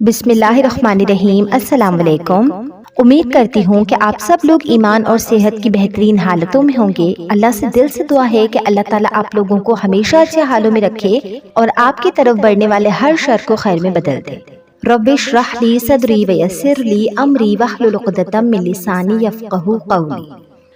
بسم اللہ الرحمن الرحیم۔ السلام علیکم۔ امید کرتی ہوں کہ آپ سب لوگ ایمان اور صحت کی بہترین حالتوں میں ہوں گے۔ اللہ سے دل سے دعا ہے کہ اللہ تعالیٰ آپ لوگوں کو ہمیشہ اچھے حالوں میں رکھے اور آپ کی طرف بڑھنے والے ہر شر کو خیر میں بدل دے۔ رب اشرح لی صدری ویسر لی امری واحلل عقدۃ من لسانی یفقہوا قولی۔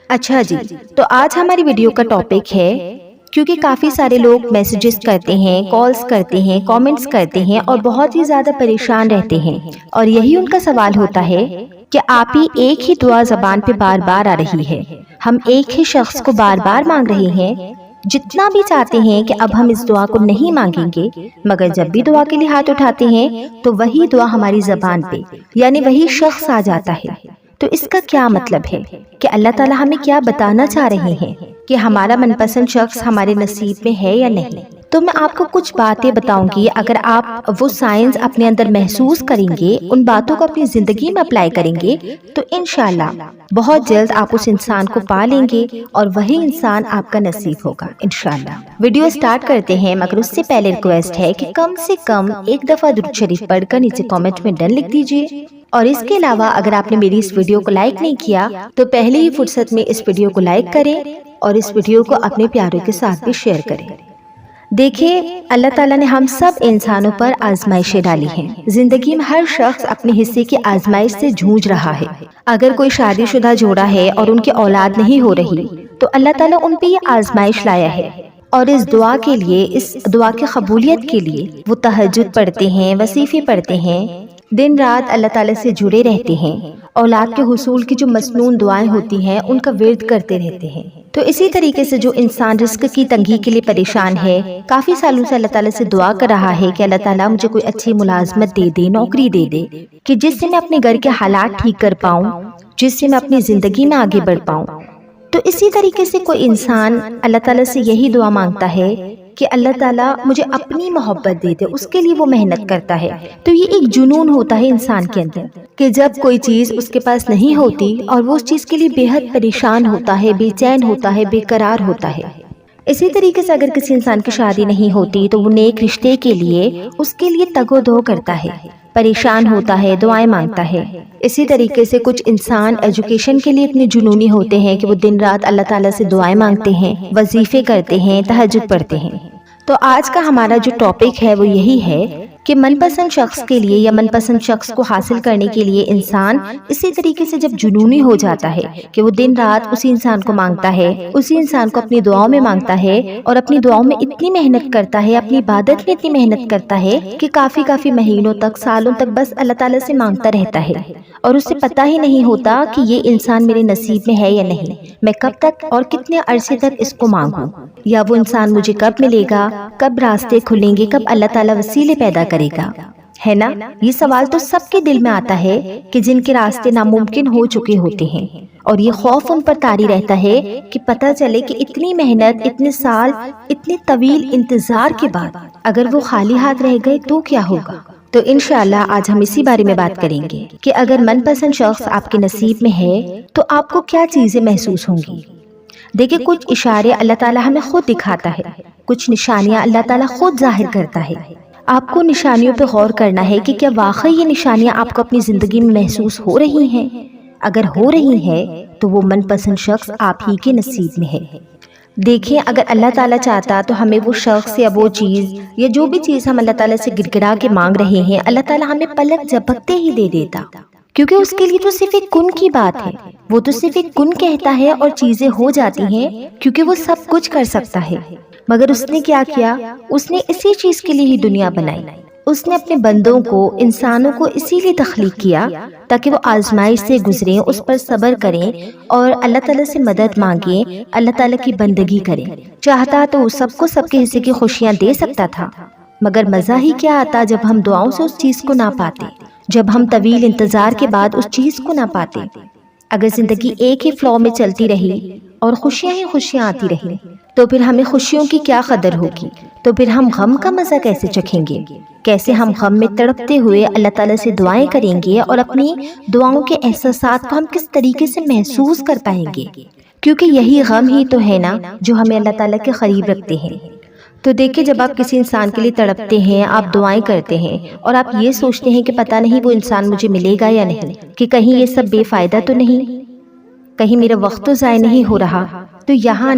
اچھا جی، تو آج ہماری ویڈیو کا ٹاپک ہے، کیونکہ کافی سارے لوگ میسیجز کرتے ہیں، کالز کرتے ہیں، کامنٹس کرتے ہیں اور بہت ہی زیادہ پریشان رہتے ہیں، اور یہی ان کا سوال ہوتا ہے کہ آپ ہی ایک ہی دعا زبان پہ بار بار آ رہی ہے، ہم ایک ہی شخص کو بار بار مانگ رہے ہیں، جتنا بھی چاہتے ہیں کہ اب ہم اس دعا کو نہیں مانگیں گے، مگر جب بھی دعا کے لیے ہاتھ اٹھاتے ہیں تو وہی دعا ہماری زبان پہ یعنی وہی شخص آ جاتا ہے۔ تو اس کا کیا مطلب ہے کہ اللہ تعالیٰ ہمیں کیا بتانا چاہ رہے ہیں کہ ہمارا من پسند شخص ہمارے نصیب میں ہے یا نہیں؟ تو میں آپ کو کچھ باتیں بتاؤں گی، اگر آپ وہ سائنس اپنے اندر محسوس کریں گے، ان باتوں کو اپنی زندگی میں اپلائی کریں گے، تو انشاءاللہ بہت جلد آپ اس انسان کو پا لیں گے اور وہی انسان آپ کا نصیب ہوگا انشاءاللہ۔ ویڈیو سٹارٹ کرتے ہیں، مگر اس سے پہلے ریکویسٹ ہے کہ کم سے کم ایک دفعہ درود شریف پڑھ کر نیچے کامنٹ میں ڈن لکھ دیجیے، اور اس کے علاوہ اگر آپ نے میری اس ویڈیو کو لائک نہیں کیا تو پہلے ہی فرصت میں اس ویڈیو کو لائک کریں اور اس ویڈیو کو اپنے پیاروں کے ساتھ بھی شیئر کریں۔ دیکھیں، اللہ تعالیٰ نے ہم سب انسانوں پر آزمائشیں ڈالی ہیں۔ زندگی میں ہر شخص اپنے حصے کی آزمائش سے جھوج رہا ہے۔ اگر کوئی شادی شدہ جوڑا ہے اور ان کی اولاد نہیں ہو رہی تو اللہ تعالیٰ ان پہ یہ آزمائش لایا ہے، اور اس دعا کے لیے، اس دعا کی قبولیت کے لیے وہ تہجد پڑھتے ہیں، وظیفے پڑھتے ہیں، دن رات اللہ تعالیٰ سے جڑے رہتے ہیں، اولاد کے حصول کی جو مسنون دعائیں ہوتی ہیں ان کا ورد کرتے رہتے ہیں۔ تو اسی طریقے سے جو انسان رزق کی تنگی کے لیے پریشان ہے، کافی سالوں سے اللہ تعالیٰ سے دعا کر رہا ہے کہ اللہ تعالیٰ مجھے کوئی اچھی ملازمت دے دے، نوکری دے دے، کہ جس سے میں اپنے گھر کے حالات ٹھیک کر پاؤں، جس سے میں اپنی زندگی میں آگے بڑھ پاؤں۔ تو اسی طریقے سے کوئی انسان اللہ تعالیٰ سے یہی دعا مانگتا ہے کہ اللہ تعالیٰ مجھے اپنی محبت دے دے، اس کے لیے وہ محنت کرتا ہے۔ تو یہ ایک جنون ہوتا ہے انسان کے اندر کہ جب کوئی چیز اس کے پاس نہیں ہوتی اور وہ اس چیز کے لیے بے حد پریشان ہوتا ہے، بے چین ہوتا ہے، بے قرار ہوتا ہے۔ اسی طریقے سے اگر کسی انسان کی شادی نہیں ہوتی تو وہ نیک رشتے کے لیے اس کے لیے تگ و دو کرتا ہے، پریشان ہوتا ہے، دعائیں مانگتا ہے۔ اسی طریقے سے کچھ انسان ایجوکیشن کے لیے اتنے جنونی ہوتے ہیں کہ وہ دن رات اللہ تعالیٰ سے دعائیں مانگتے ہیں، وظیفے کرتے ہیں، تہجد پڑھتے ہیں۔ تو آج کا ہمارا جو ٹاپک ہے وہ یہی ہے کہ من پسند شخص کے لیے یا من پسند شخص کو حاصل کرنے کے لیے انسان اسی طریقے سے جب جنونی ہو جاتا ہے کہ وہ دن رات اسی انسان کو مانگتا ہے، اسی انسان کو اپنی دعاؤں میں مانگتا ہے، اور اپنی دعاؤں میں اتنی محنت کرتا ہے، اپنی عبادت میں اتنی محنت کرتا ہے کہ کافی مہینوں تک، سالوں تک بس اللہ تعالیٰ سے مانگتا رہتا ہے، اور اسے پتہ ہی نہیں ہوتا کہ یہ انسان میرے نصیب میں ہے یا نہیں، میں کب تک اور کتنے عرصے تک اس کو مانگوں، یا وہ انسان مجھے کب ملے گا، کب راستے کھلیں گے، کب اللہ تعالیٰ وسیلے پیدا کرے گا، ہے نا؟ یہ سوال تو سب کے دل میں آتا ہے کہ جن کے راستے ناممکن ہو چکے ہوتے ہیں، اور یہ خوف ان پر طاری رہتا ہے کہ پتہ چلے کہ اتنی محنت، اتنے سال، اتنے طویل انتظار کے بعد اگر وہ خالی ہاتھ رہ گئے تو کیا ہوگا؟ تو انشاءاللہ آج ہم اسی بارے میں بات کریں گے کہ اگر من پسند شخص آپ کے نصیب میں ہے تو آپ کو کیا چیزیں محسوس ہوں گی۔ دیکھیں، کچھ اشارے اللہ تعالیٰ ہمیں خود دکھاتا ہے، کچھ نشانیاں اللہ تعالیٰ خود ظاہر کرتا ہے۔ آپ کو نشانیوں پہ غور کرنا ہے کہ کیا واقعی یہ نشانیاں آپ کو اپنی زندگی میں محسوس ہو رہی ہیں۔ اگر ہو رہی ہیں تو وہ من پسند شخص آپ ہی کے نصیب میں ہے۔ دیکھیں، اگر اللہ تعالیٰ چاہتا تو ہمیں وہ شخص یا وہ چیز یا جو بھی چیز ہم اللہ تعالیٰ سے گڑ گڑا کے مانگ رہے ہیں، اللہ تعالیٰ ہمیں پلک جھپکتے ہی دے دیتا، کیونکہ اس کے لیے تو صرف ایک کن کی بات ہے، وہ تو صرف ایک کن کہتا ہے اور چیزیں ہو جاتی ہیں، کیونکہ وہ سب کچھ کر سکتا ہے۔ مگر اس نے کیا کیا؟ اس نے اسی چیز کے لیے ہی دنیا بنائی، اس نے اپنے بندوں کو، انسانوں کو اسی لیے تخلیق کیا تاکہ وہ آزمائش سے گزریں، اس پر صبر کریں اور اللہ تعالیٰ سے مدد مانگیں، اللہ تعالیٰ کی بندگی کریں۔ چاہتا تو سب کو سب کے حصے کی خوشیاں دے سکتا تھا، مگر مزہ ہی کیا آتا جب ہم دعاؤں سے اس چیز کو نہ پاتے، جب ہم طویل انتظار کے بعد اس چیز کو نہ پاتے۔ اگر زندگی ایک ہی فلو میں چلتی رہی اور خوشیاں ہی خوشیاں آتی رہی تو پھر ہمیں خوشیوں کی کیا قدر ہوگی؟ تو پھر ہم غم کا مزہ کیسے چکھیں گے؟ کیسے ہم غم میں تڑپتے ہوئے اللہ تعالیٰ سے دعائیں کریں گے اور اپنی دعاؤں کے احساسات کو ہم کس طریقے سے محسوس کر پائیں گے؟ کیونکہ یہی غم ہی تو ہے نا جو ہمیں اللہ تعالیٰ کے قریب رکھتے ہیں۔ تو دیکھیں جب آپ کسی انسان کے لیے تڑپتے ہیں، آپ دعائیں کرتے ہیں اور آپ یہ سوچتے ہیں کہ پتہ نہیں وہ انسان مجھے ملے گا یا نہیں، کہ کہیں یہ سب بے فائدہ تو نہیں، کہیں میرا وقت تو ضائع نہیں ہو رہا، تو یہاں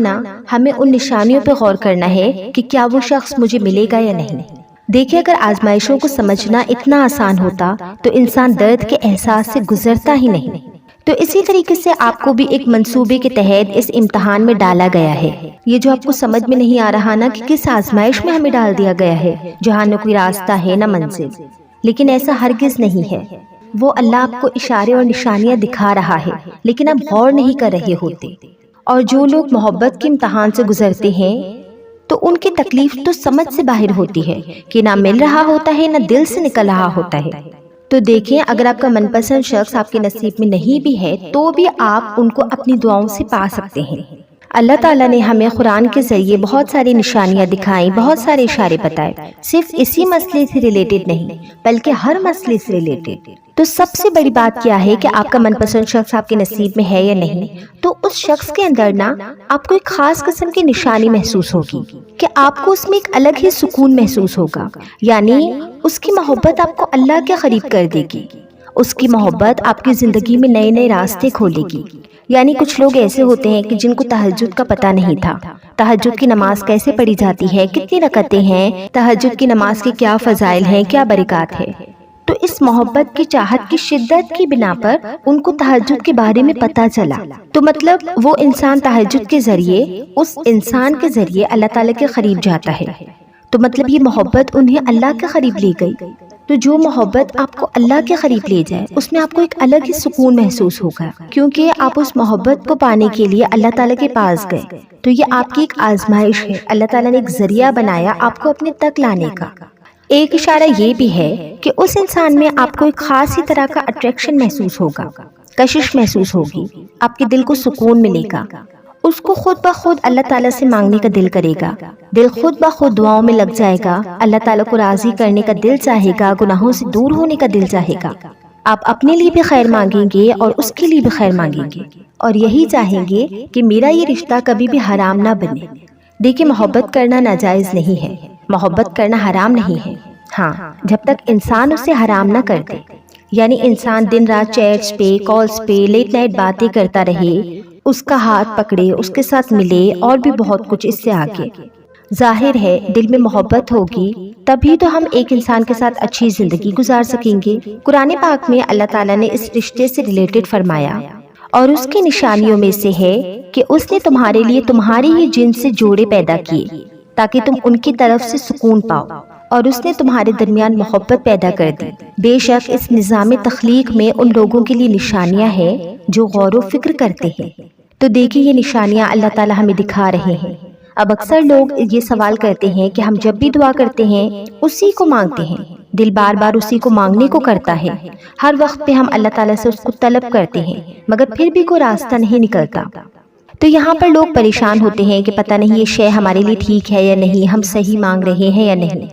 ہمیں ان نشانیوں پہ غور کرنا ہے کہ کیا وہ شخص مجھے ملے گا یا نہیں۔ دیکھیں اگر آزمائشوں کو سمجھنا اتنا آسان ہوتا تو انسان درد کے احساس سے گزرتا ہی نہیں۔ تو اسی طریقے سے آپ کو بھی ایک منصوبے کے تحت اس امتحان میں ڈالا گیا ہے۔ یہ جو آپ کو سمجھ میں نہیں آ رہا کہ کس آزمائش میں ہمیں ڈال دیا گیا ہے، جہاں نہ کوئی راستہ ہے نہ منزل، لیکن ایسا ہرگز نہیں ہے۔ وہ اللہ آپ کو اشارے اور نشانیاں دکھا رہا ہے، لیکن آپ غور نہیں کر رہے ہوتے۔ اور جو لوگ محبت کے امتحان سے گزرتے ہیں تو ان کی تکلیف تو سمجھ سے باہر ہوتی ہے کہ نہ مل رہا ہوتا ہے نہ دل سے نکل رہا ہوتا ہے۔ تو دیکھیں اگر آپ کا من پسند شخص آپ کے نصیب میں نہیں بھی ہے تو بھی آپ ان کو اپنی دعاؤں سے پا سکتے ہیں۔ اللہ تعالیٰ نے ہمیں قرآن کے ذریعے بہت ساری نشانیاں دکھائیں، بہت سارے اشارے بتائے، صرف اسی مسئلے سے ریلیٹڈ نہیں بلکہ ہر مسئلے سے ریلیٹڈ۔ تو سب سے بڑی بات کیا ہے کہ آپ کا من پسند شخص آپ کے نصیب میں ہے یا نہیں، تو اس شخص کے اندر آپ کو ایک خاص قسم کی نشانی محسوس ہوگی کہ آپ کو اس میں ایک الگ ہی سکون محسوس ہوگا، یعنی اس کی محبت آپ کو اللہ کے قریب کر دے گی، اس کی محبت آپ کی زندگی میں نئے نئے راستے کھولے گی۔ یعنی کچھ لوگ ایسے ہوتے ہیں کہ جن کو تہجد کا پتہ نہیں تھا، تہجد کی نماز کیسے پڑھی جاتی ہے، کتنی رکعتیں ہیں، تہجد کی نماز کے کیا فضائل ہیں، کیا برکات ہے۔ تو اس محبت کی چاہت کی شدت کی بنا پر ان کو تہجد کے بارے میں پتہ چلا، تو مطلب وہ انسان تہجد کے ذریعے اس انسان کے ذریعے اللہ تعالیٰ کے قریب جاتا ہے، تو مطلب یہ محبت انہیں اللہ کے قریب لے گئی۔ تو جو محبت آپ کو اللہ کے قریب لے جائے اس میں آپ کو ایک الگ ہی سکون محسوس ہوگا، کیونکہ آپ اس محبت کو پانے کے لیے اللہ تعالیٰ کے پاس گئے۔ تو یہ آپ کی ایک آزمائش ہے، اللہ تعالیٰ نے ایک ذریعہ بنایا آپ کو اپنے تک لانے کا۔ ایک اشارہ یہ بھی ہے کہ اس انسان میں آپ کو ایک خاص ہی طرح کا اٹریکشن محسوس ہوگا، کشش محسوس ہوگی، آپ کے دل کو سکون ملے گا، اس کو خود بخود اللہ تعالیٰ سے مانگنے کا دل کرے گا، دل خود بخود دعاؤں میں لگ جائے گا، اللہ تعالیٰ کو راضی کرنے کا دل چاہے گا، گناہوں سے دور ہونے کا دل چاہے گا۔ آپ اپنے لیے بھی خیر مانگیں گے اور اس کے لیے بھی خیر مانگیں گے، اور یہی چاہیں گے کہ میرا یہ رشتہ کبھی بھی حرام نہ بنے۔ دیکھیں محبت کرنا ناجائز نہیں ہے، محبت کرنا حرام نہیں ہے، ہاں جب تک انسان اسے حرام نہ کر دے، یعنی انسان دن رات چیٹس پہ، کالز پہ، لیٹ نائٹ باتیں کرتا رہے، اس کا ہاتھ پکڑے، اس کے ساتھ ملے، اور بھی بہت کچھ اس سے آگے۔ ظاہر ہے دل میں محبت ہوگی تبھی تو ہم ایک انسان کے ساتھ اچھی زندگی گزار سکیں گے۔ قرآن پاک میں اللہ تعالیٰ نے اس رشتے سے ریلیٹڈ فرمایا، اور اس کی نشانیوں میں سے ہے کہ اس نے تمہارے لیے تمہاری ہی جن سے جوڑے پیدا کیے تاکہ تم ان کی طرف سے سکون پاؤ، اور اس نے تمہارے درمیان محبت پیدا کر دی۔ بے شک اس نظام تخلیق میں ان لوگوں کے لیے نشانیاں ہیں جو غور و فکر کرتے ہیں۔ تو دیکھیں یہ نشانیاں اللہ تعالیٰ ہمیں دکھا رہے ہیں۔ اب اکثر لوگ یہ سوال کرتے ہیں کہ ہم جب بھی دعا کرتے ہیں اسی کو مانگتے ہیں، دل بار بار اسی کو مانگنے کو کرتا ہے، ہر وقت پہ ہم اللہ تعالیٰ سے اس کو طلب کرتے ہیں، مگر پھر بھی کوئی راستہ نہیں نکلتا۔ تو یہاں پر لوگ پریشان ہوتے ہیں کہ پتہ نہیں یہ شے ہمارے لیے ٹھیک ہے یا نہیں، ہم صحیح مانگ رہے ہیں یا نہیں۔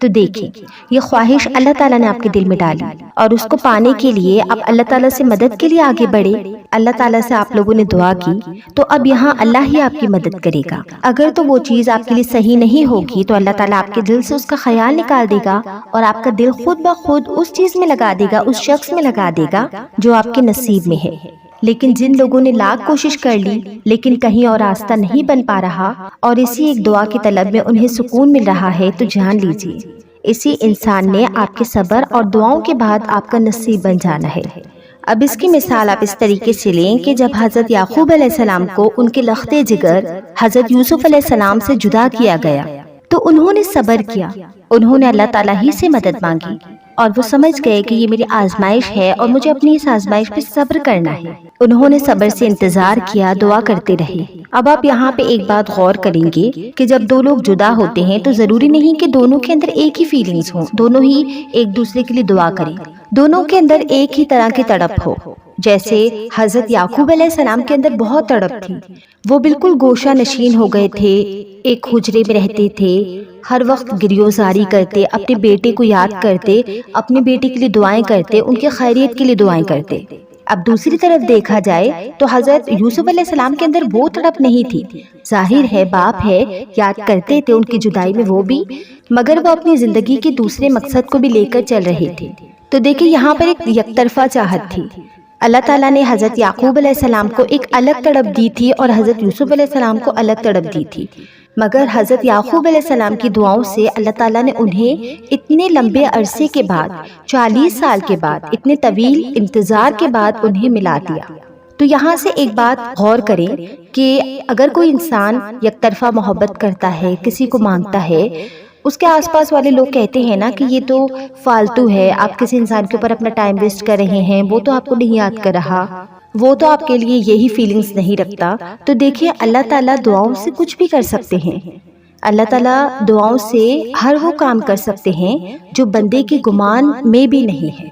تو دیکھیں یہ خواہش اللہ تعالیٰ نے آپ کے دل میں ڈالی، اور اس کو پانے کے لیے آپ اللہ تعالیٰ سے مدد کے لیے آگے بڑھے۔ اللہ تعالیٰ سے آپ لوگوں نے دعا کی تو اب یہاں اللہ ہی آپ کی مدد کرے گا۔ اگر تو وہ چیز آپ کے لیے صحیح نہیں ہوگی تو اللہ تعالیٰ آپ کے دل سے اس کا خیال نکال دے گا، اور آپ کا دل خود بخود اس چیز میں لگا دے گا، اس شخص میں لگا دے گا جو آپ کے نصیب میں ہے۔ لیکن جن لوگوں نے لاکھ کوشش کر لی لیکن کہیں اور راستہ نہیں بن پا رہا، اور اسی ایک دعا کی طلب میں انہیں سکون مل رہا ہے، تو جان لیجیے اسی انسان نے آپ کے صبر اور دعاؤں کے بعد آپ کا نصیب بن جانا ہے۔ اب اس کی مثال آپ اس طریقے سے لیں کہ جب حضرت یعقوب علیہ السلام کو ان کے لختے جگر حضرت یوسف علیہ السلام سے جدا کیا گیا تو انہوں نے صبر کیا، انہوں نے اللہ تعالیٰ ہی سے مدد مانگی، اور وہ سمجھ گئے کہ یہ میری آزمائش ہے اور مجھے اپنی اس آزمائش پہ صبر کرنا ہے۔ انہوں نے صبر سے انتظار کیا، دعا کرتے رہے۔ اب آپ یہاں پہ ایک بات غور کریں گے کہ جب دو لوگ جدا ہوتے ہیں تو ضروری نہیں کہ دونوں کے اندر ایک ہی فیلنگز ہوں، دونوں ہی ایک دوسرے کے لیے دعا کریں، دونوں کے اندر ایک ہی طرح کی تڑپ ہو۔ جیسے حضرت یعقوب علیہ السلام کے اندر بہت تڑپ تھی، وہ بالکل گوشہ نشین ہو گئے تھے، ایک حجرے میں رہتے تھے، ہر وقت گریوزاری کرتے، اپنے بیٹے کو یاد کرتے، اپنے بیٹے کے لیے دعائیں کرتے، ان کی خیریت کے لیے دعائیں کرتے۔ اب دوسری طرف دیکھا جائے تو حضرت یوسف علیہ السلام کے اندر وہ تڑپ نہیں تھی. ظاہر ہے باپ ہے، یاد کرتے تھے ان کی جدائی میں وہ بھی، مگر وہ اپنی زندگی کے دوسرے مقصد کو بھی لے کر چل رہے تھے. تو دیکھیں یہاں پر ایک یک طرفہ چاہت تھی. اللہ تعالیٰ نے حضرت یعقوب علیہ السلام کو ایک الگ تڑپ دی تھی اور حضرت یوسف علیہ السلام کو الگ تڑپ دی تھی. مگر حضرت یعقوب علیہ السلام کی دعاؤں سے اللہ تعالیٰ نے انہیں اتنے لمبے عرصے کے بعد، 40 سال کے بعد، اتنے طویل انتظار کے بعد انہیں ملا دیا. تو یہاں سے ایک بات غور کریں کہ اگر کوئی انسان یک طرفہ محبت کرتا ہے، کسی کو مانگتا ہے، اس کے آس پاس والے لوگ کہتے ہیں نا کہ یہ تو فالتو ہے، آپ کسی انسان کے اوپر اپنا ٹائم ویسٹ کر رہے ہیں، وہ تو آپ کو نہیں یاد کر رہا، وہ تو آپ کے لیے یہی فیلنگز نہیں رکھتا. تو دیکھیے اللہ تعالیٰ دعاؤں سے کچھ بھی کر سکتے ہیں. اللہ تعالیٰ دعاؤں سے ہر وہ کام کر سکتے ہیں جو بندے کے گمان میں بھی نہیں ہے.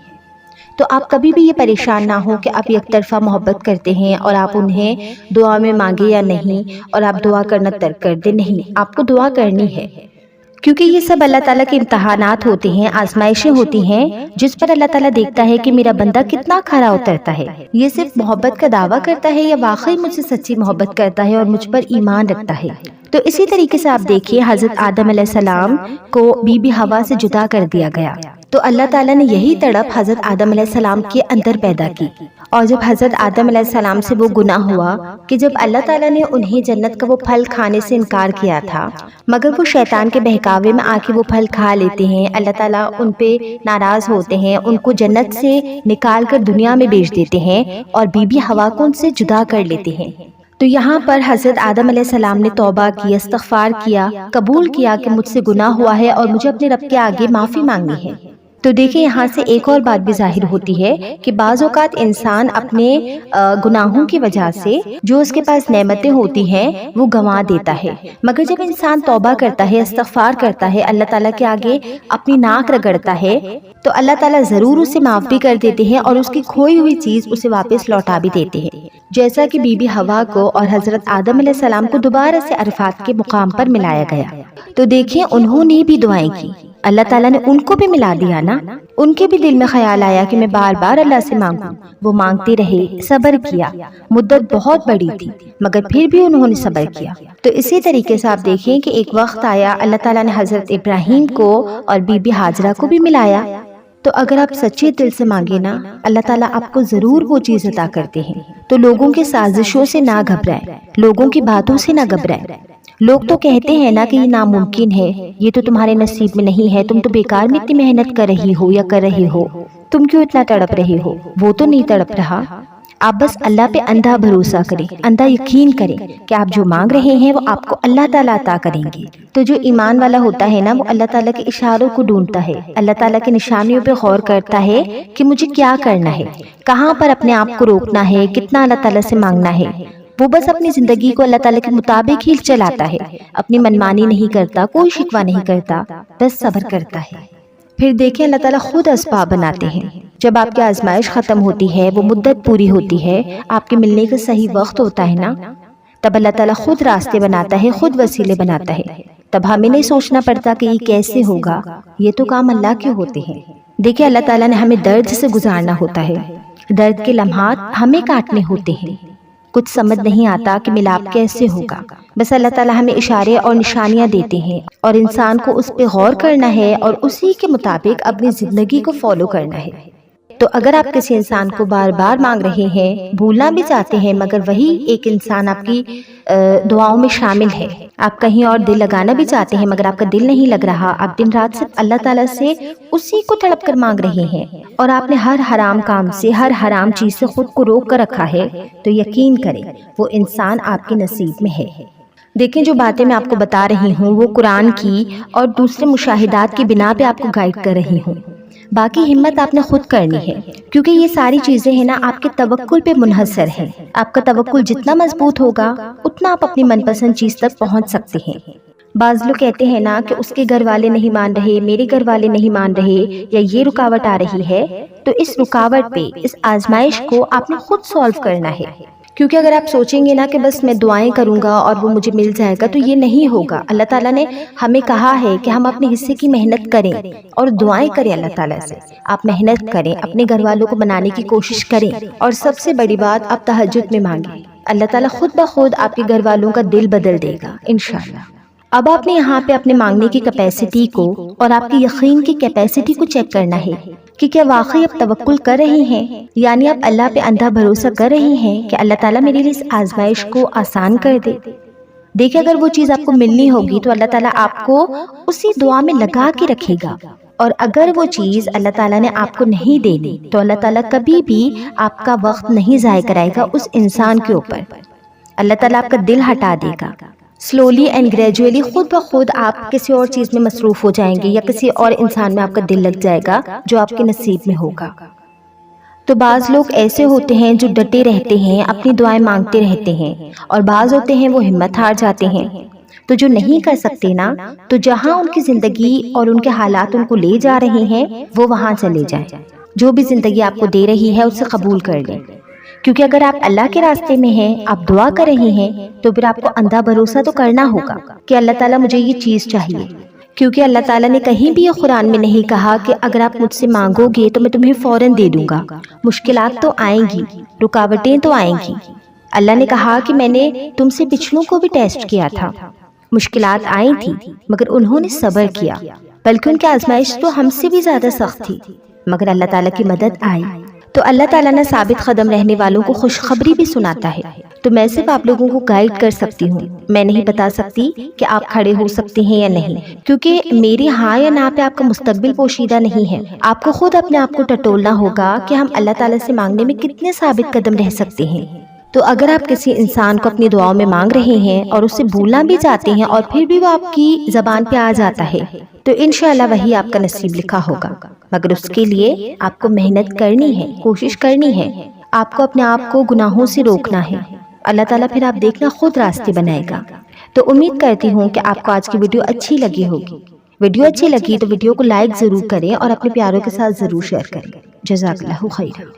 تو آپ کبھی بھی یہ پریشان نہ ہو کہ آپ یک طرفہ محبت کرتے ہیں اور آپ انہیں دعا میں مانگے یا نہیں، اور آپ دعا کرنا ترک کر دیں. نہیں، آپ کو دعا کرنی ہے، کیونکہ یہ سب اللہ تعالیٰ کے امتحانات ہوتے ہیں، آزمائشیں ہوتی ہیں، جس پر اللہ تعالیٰ دیکھتا ہے کہ میرا بندہ کتنا کھرا اترتا ہے. یہ صرف محبت کا دعویٰ کرتا ہے یا واقعی مجھ سے سچی محبت کرتا ہے اور مجھ پر ایمان رکھتا ہے. تو اسی طریقے سے آپ دیکھیے حضرت آدم علیہ السلام کو بی بی ہوا سے جدا کر دیا گیا، تو اللہ تعالیٰ نے یہی تڑپ حضرت آدم علیہ السلام کے اندر پیدا کی. اور جب حضرت آدم علیہ السلام سے وہ گناہ ہوا کہ جب اللہ تعالیٰ نے انہیں جنت کا وہ پھل کھانے سے انکار کیا تھا، مگر وہ شیطان کے بہکاوے میں آ کے وہ پھل کھا لیتے ہیں، اللہ تعالیٰ ان پہ ناراض ہوتے ہیں، ان کو جنت سے نکال کر دنیا میں بیچ دیتے ہیں اور بی بی ہوا کو ان سے جدا کر لیتے ہیں. تو یہاں پر حضرت آدم علیہ السلام نے توبہ کی، استغفار کیا، قبول کیا کہ مجھ سے گناہ ہوا ہے اور مجھے اپنے رب کے آگے معافی مانگنی ہے. تو دیکھیں یہاں سے ایک اور بات بھی ظاہر ہوتی ہے کہ بعض اوقات انسان اپنے گناہوں کی وجہ سے جو اس کے پاس نعمتیں ہوتی ہیں وہ گنوا دیتا ہے، مگر جب انسان توبہ کرتا ہے، استغفار کرتا ہے، اللہ تعالیٰ کے آگے اپنی ناک رگڑتا ہے، تو اللہ تعالیٰ ضرور اسے معاف بھی کر دیتے ہیں اور اس کی کھوئی ہوئی چیز اسے واپس لوٹا بھی دیتے ہیں. جیسا کہ بی بی ہوا کو اور حضرت آدم علیہ السلام کو دوبارہ سے عرفات کے مقام پر ملایا گیا. تو دیکھیں انہوں نے بھی دعائیں کی، اللہ تعالیٰ نے ان کو بھی ملا دیا نا. ان کے بھی دل میں خیال آیا کہ میں بار بار اللہ سے مانگوں. وہ مانگتے رہے، صبر کیا، مدت بہت بڑی تھی مگر پھر بھی انہوں نے صبر کیا. تو اسی طریقے سے آپ دیکھیں کہ ایک وقت آیا اللہ تعالیٰ نے حضرت ابراہیم کو اور بی بی ہاجرہ کو بھی ملایا. تو اگر آپ سچے دل سے مانگے نا، اللہ تعالیٰ آپ کو ضرور وہ چیز عطا کرتے ہیں. تو لوگوں کے سازشوں سے نہ گھبرائیں، لوگوں کی باتوں سے نہ گھبرائیں. لوگ تو کہتے ہیں نا کہ یہ ناممکن ہے، یہ تو تمہارے نصیب میں نہیں ہے، تم تو بیکار میں اتنی محنت کر رہی ہو یا کر رہے ہو، تم کیوں اتنا تڑپ رہے ہو. وہ تو نہیں تڑپ رہا. آپ بس اللہ پہ اندھا بھروسہ کریں، اندھا یقین کریں کہ آپ جو مانگ رہے ہیں وہ آپ کو اللہ تعالیٰ عطا کریں گے. تو جو ایمان والا ہوتا ہے نا، وہ اللہ تعالیٰ کے اشاروں کو ڈھونڈتا ہے، اللہ تعالیٰ کے نشانیوں پہ غور کرتا ہے کہ مجھے کیا کرنا ہے، کہاں پر اپنے آپ کو روکنا ہے، کتنا اللہ تعالیٰ سے مانگنا ہے. وہ بس اپنی زندگی کو اللہ تعالیٰ کے مطابق ہی چلاتا ہے، اپنی منمانی نہیں کرتا، کوئی شکوہ نہیں کرتا، بس صبر کرتا ہے. پھر دیکھیں اللہ تعالیٰ خود اسباب بناتے ہیں. جب آپ کی آزمائش ختم ہوتی ہے، وہ مدت پوری ہوتی ہے، آپ کے ملنے کا صحیح وقت ہوتا ہے نا، تب اللہ تعالیٰ خود راستے بناتا ہے، خود وسیلے بناتا ہے. تب ہمیں نہیں سوچنا پڑتا کہ یہ کیسے ہوگا، یہ تو کام اللہ کے ہوتے ہیں. دیکھیں اللہ تعالیٰ نے ہمیں درد سے گزارنا ہوتا ہے، درد کے لمحات ہمیں کاٹنے ہوتے ہیں. کچھ سمجھ نہیں آتا کہ ملاپ کیسے ہوگا، بس اللہ تعالیٰ ہمیں اشارے اور نشانیاں دیتے ہیں اور انسان کو اس پہ غور کرنا ہے اور اسی کے مطابق اپنی زندگی کو فالو کرنا ہے. تو اگر آپ کسی انسان کو بار بار مانگ رہے ہیں، بھولنا بھی چاہتے ہیں، مگر وہی ایک انسان آپ کی دعاؤں میں شامل ہے، آپ کہیں اور دل لگانا بھی چاہتے ہیں مگر آپ کا دل نہیں لگ رہا، آپ دن رات صرف اللہ تعالیٰ سے اسی کو تڑپ کر مانگ رہے ہیں اور آپ نے ہر حرام کام سے، ہر حرام چیز سے خود کو روک کر رکھا ہے، تو یقین کریں وہ انسان آپ کے نصیب میں ہے. دیکھیں جو باتیں میں آپ کو بتا رہی ہوں وہ قرآن کی اور دوسرے مشاہدات کی بنا پہ آپ کو گائیڈ کر رہی ہوں. باقی ہمت آپ نے خود کرنی ہے، کیونکہ یہ ساری چیزیں ہیں نا آپ کے توکل پہ منحصر ہیں. آپ کا توکل جتنا مضبوط ہوگا اتنا آپ اپنی من پسند چیز تک پہنچ سکتے ہیں. بعض لوگ کہتے ہیں نا کہ اس کے گھر والے نہیں مان رہے، میرے گھر والے نہیں مان رہے، یا یہ رکاوٹ آ رہی ہے. تو اس رکاوٹ پہ، اس آزمائش کو آپ نے خود سالو کرنا ہے، کیونکہ اگر آپ سوچیں گے نا کہ بس میں دعائیں کروں گا اور وہ مجھے مل جائے گا تو یہ نہیں ہوگا۔ اللہ تعالیٰ نے ہمیں کہا ہے کہ ہم اپنے حصے کی محنت کریں اور دعائیں کریں اللہ تعالیٰ سے۔ آپ محنت کریں، اپنے گھر والوں کو بنانے کی کوشش کریں، اور سب سے بڑی بات آپ تہجد میں مانگیں۔ اللہ تعالیٰ خود بخود آپ کے گھر والوں کا دل بدل دے گا انشاءاللہ۔ اب آپ نے یہاں پہ اپنے مانگنے کی کیپیسٹی کو اور آپ کی یقین کی کیپیسٹی کو چیک کرنا ہے کہ کیا واقعی آپ توکل کر رہے ہیں، یعنی آپ اللہ پہ اندھا بھروسہ کر رہے ہیں کہ اللہ تعالیٰ میرے لیے اس آزمائش کو آسان کر دے۔ دیکھیں اگر وہ چیز آپ کو ملنی ہوگی تو اللہ تعالیٰ آپ کو اسی دعا میں لگا کے رکھے گا، اور اگر وہ چیز اللہ تعالیٰ نے آپ کو نہیں دینی تو اللہ تعالیٰ کبھی بھی آپ کا وقت نہیں ضائع کرائے گا اس انسان کے اوپر۔ اللہ تعالیٰ آپ کا دل ہٹا دے گا۔ سلولی اینڈ گریجولی خود بخود آپ کسی اور چیز میں مصروف ہو جائیں گے، یا کسی اور انسان میں آپ کا دل لگ جائے گا جو آپ کے نصیب میں ہوگا۔ تو بعض لوگ ایسے ہوتے ہیں جو ڈٹے رہتے ہیں، اپنی دعائیں مانگتے رہتے ہیں، اور بعض ہوتے ہیں وہ ہمت ہار جاتے ہیں۔ تو جو نہیں کر سکتے نا، تو جہاں ان کی زندگی اور ان کے حالات ان کو لے جا رہے ہیں وہ وہاں چلے جائیں۔ جو بھی زندگی آپ کو دے رہی ہے اسے قبول کر لیں، کیونکہ اگر آپ اللہ کے راستے میں ہیں، آپ دعا کر رہے ہیں، تو پھر آپ کو اندھا بھروسہ تو کرنا ہوگا کہ اللہ تعالیٰ مجھے یہ چیز چاہیے، کیونکہ اللہ تعالیٰ نے کہیں بھی یہ قرآن میں نہیں کہا کہ اگر آپ مجھ سے مانگو گے تو میں تمہیں فوراً دے دوں گا۔ مشکلات تو آئیں گی، رکاوٹیں تو آئیں گی۔ اللہ نے کہا کہ میں نے تم سے پچھلوں کو بھی ٹیسٹ کیا تھا، مشکلات آئی تھی مگر انہوں نے صبر کیا، بلکہ ان کی آزمائش تو ہم سے بھی زیادہ سخت تھی، مگر اللہ تعالیٰ کی مدد آئی۔ تو اللہ تعالیٰ نے ثابت قدم رہنے والوں کو خوشخبری بھی سناتا ہے۔ تو میں صرف آپ لوگوں کو گائیڈ کر سکتی ہوں، میں نہیں بتا سکتی کہ آپ کھڑے ہو سکتے ہیں یا نہیں، کیونکہ میری ہاں یا نہ پہ آپ کا مستقبل پوشیدہ نہیں ہے۔ آپ کو خود اپنے آپ کو ٹٹولنا ہوگا کہ ہم اللہ تعالیٰ سے مانگنے میں کتنے ثابت قدم رہ سکتے ہیں۔ تو اگر آپ کسی انسان کو اپنی دعاؤں میں مانگ رہے ہیں اور اسے بھولنا بھی چاہتے ہیں اور پھر بھی وہ آپ کی زبان پہ آ جاتا ہے، تو انشاءاللہ وہی آپ کا نصیب لکھا ہوگا، مگر اس کے لیے آپ کو محنت کرنی ہے، کوشش کرنی ہے، آپ کو اپنے آپ کو گناہوں سے روکنا ہے۔ اللہ تعالیٰ پھر آپ دیکھنا خود راستے بنائے گا۔ تو امید کرتی ہوں کہ آپ کو آج کی ویڈیو اچھی لگی ہوگی۔ ویڈیو اچھی لگی تو ویڈیو کو لائک ضرور کریں اور اپنے پیاروں کے ساتھ ضرور شیئر کریں۔ جزاک اللہ خیرا۔